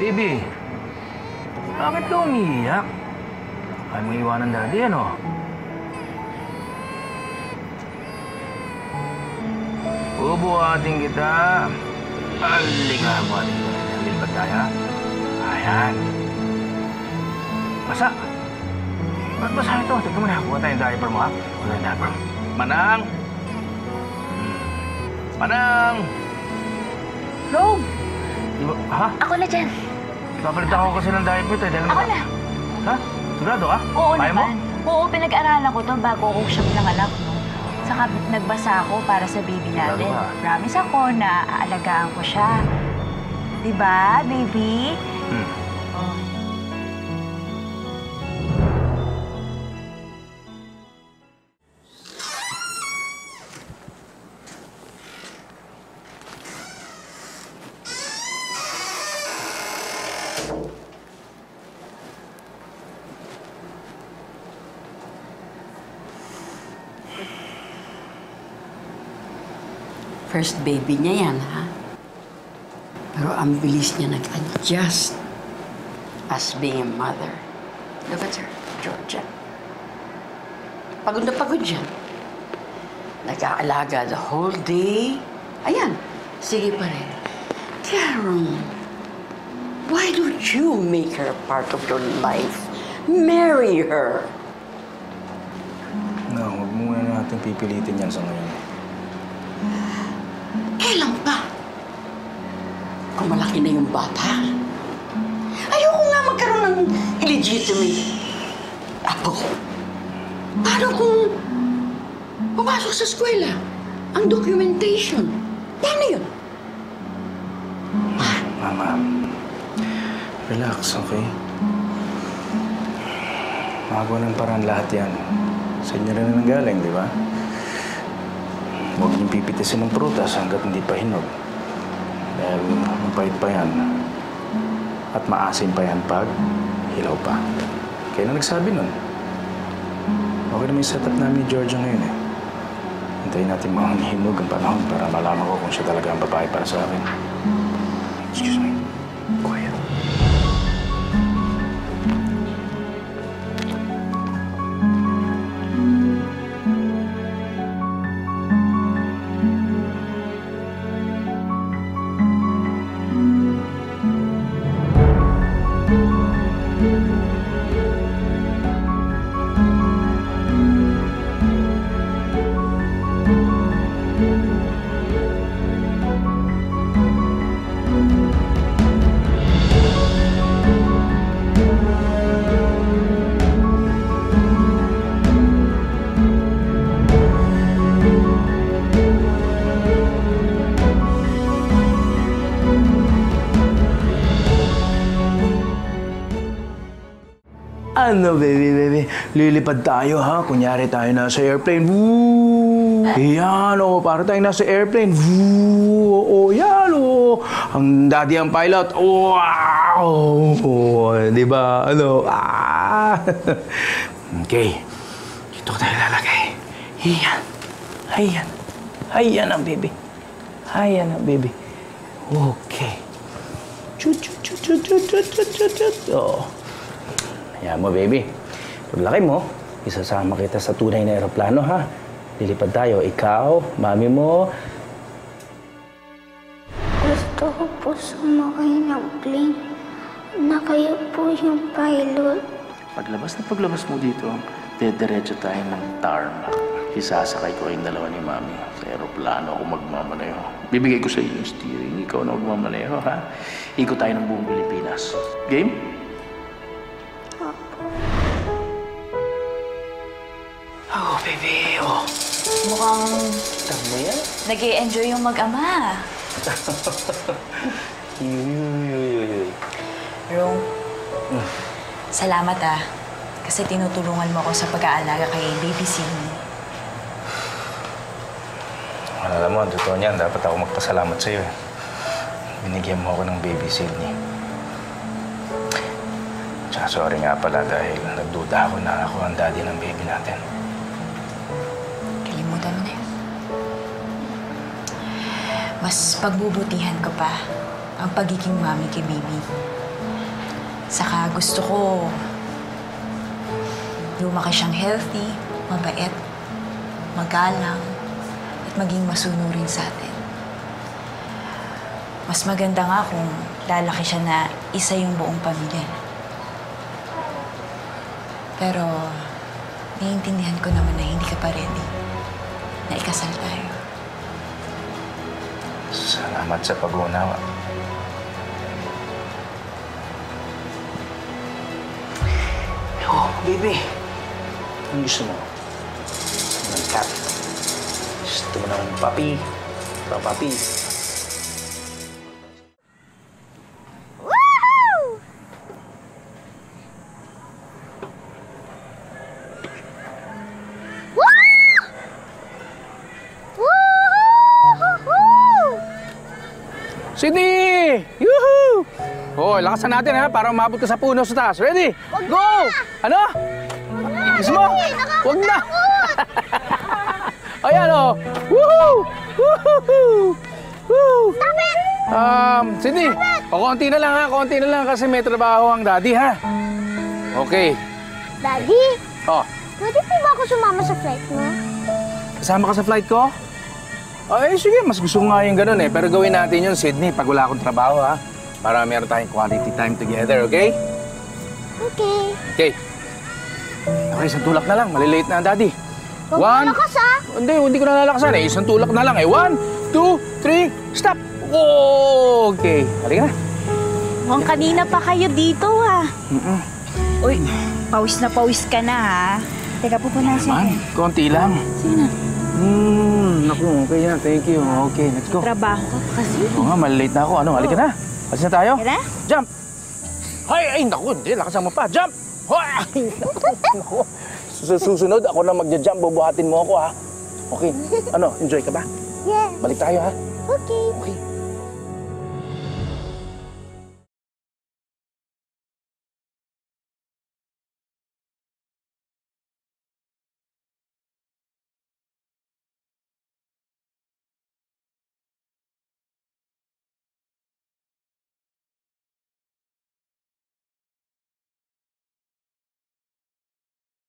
Baby, bakit ka umiiyak? Kaya mo iwanan daddy, ano? Bubuhatin kita. Halika, buhatin kita. Lilipat tayo. Ayan. Basa. Ba't basa ito? Tignan mo na. Buha tayong diaper mo, ha? Buha tayong diaper mo. Manang! Manang! Rob! Diba, ha? Ako na dyan. Papalitan ko kasi ng diaper tayo. Ako na. Ha? Sigurado ka? Oo Kaya naman. Mo? Oo, pinag-aralan ko to bago ako siyang nanganak, no? Saka nagbasa ako para sa baby natin. Promise ako na aalagaan ko siya. Diba, baby? Oh. First baby niya yan, ha? Pero ang bilis niya nag-adjust as being a mother. Look at her, Georgia. Pagod na pagod yan. Nag-aalaga the whole day. Ayan, sige pa rin. Karen, why don't you make her a part of your life? Marry her. No, huwag muna natin pipilitin yan sa ngayon. Kailan pa? Kung malaki na yung bata. Ayoko nga magkaroon ng illegitimate apo. Paano kung pumasok sa eskwela? Ang documentation. Paano yun? Mama, relax, okay? Magawa ng paraan lahat yan. Sa inyo rin nanggaling, di ba? Huwag niyong pipitisin ng prutas hanggat hindi pa hinog. Dahil mapait pa yan. At maasim pa yan pag hilaw pa. Kaya na nagsabi nun. Okay naman yung setup namin ni Georgia ngayon eh. Hintayin natin hinog ang panahon para malaman ko kung siya talaga ang babae para sa akin. Excuse me. Quiet. Ano, baby? Lilipad tayo, ha? Kunyari tayo nasa airplane. Woo! Yan, oh. Para tayong nasa airplane. Woo! Oh, yan, oh. Ang daddy ang pilot. Wow! Oh, di ba? Ano? Ah! Okay. Dito ko tayo lalagay. Yan. Ayan. Ayan ang baby. Ayan ang baby. Okay. Chut. Oh. Ayan mo, baby. Paglaki mo, isasama kita sa tunay na aeroplano, ha? Lilipad tayo. Ikaw, mami mo. Gusto ko po sumakay ng plane na kayo po yung pilot. Paglabas mo dito, dediretso tayo ng tarmac. Isasakay ko kayong dalawa ni mami sa aeroplano ako magmamaneho. Bibigay ko sa iyo yung steering. Ikaw na magmamaneho, ha? Ikot tayo ng buong Pilipinas. Game? Oh, baby. Oh. Mukhang Tama yan. nag-i-enjoy yung mag-ama. Rong, salamat kasi tinutulungan mo ako sa pag-aalaga kay baby Sydney. Alam mo, totoo niyan. Dapat ako magpasalamat sa'yo. Binigyan mo ako ng baby Sydney. Tsaka sorry nga pala dahil nagduda ako na ako ang daddy ng baby natin. Kalimutan mo na yun. Mas pagbubutihan ko pa ang pagiging mami kay baby. Saka gusto ko lumaki siyang healthy, mabait, magalang, at maging masunurin sa atin. Mas maganda nga kung lalaki siya na isa yung buong pamilya. Pero naiintindihan ko naman na hindi ka pa ready na ikasal tayo. Salamat sa pag-uunawa. Oh, baby. Anong gusto mo? Ng cat. Gusto mo ng puppy? Papi. Sydney! Yoo-hoo! Oh, lakasan natin ha, para umabot ka sa puno sa taas. Ready? Go! Ano? Gusto mo? Huwag na! Ayan o! Woohoo! Woohoo! Woo! Stop it! Sydney, konti na lang ha, konti na lang kasi may trabaho ang daddy ha. Okay. Daddy, Oh, pwede po ba ako sumama sa flight mo? kasama ka sa flight ko? Ay, sige, mas gusto ko nga yung ganun eh. Pero gawin natin yun, Sydney, pag wala akong trabaho ha. Para meron tayong quality time together, okay? Okay. Okay. Okay, isang tulak na lang. Malilate na ang daddy. Huwag mo lakas ah. Hindi ko na lalakasan eh. Isang tulak na lang eh. 1, 2, 3, stop! Okay. Halika na. Mukhang kanina pa kayo dito, ha? Uy, pawis na pawis ka na, ha? Teka, pupunasin Man, ko. konti lang. Sige na. Naku, okay yan. Thank you. Okay, let's go. Trabaho ka pa kasi. Oo nga, malilate na ako. Ano, halika na. Alis na tayo. Tara. Jump! Ay, naku, hindi. Lakasan mo pa. Jump! Hoy! Naku. Sa susunod, ako na magja-jump. Bubuhatin mo ako, ha? Okay. Ano, enjoy ka ba? Yeah. Balik tayo, ha? Okay. Okay.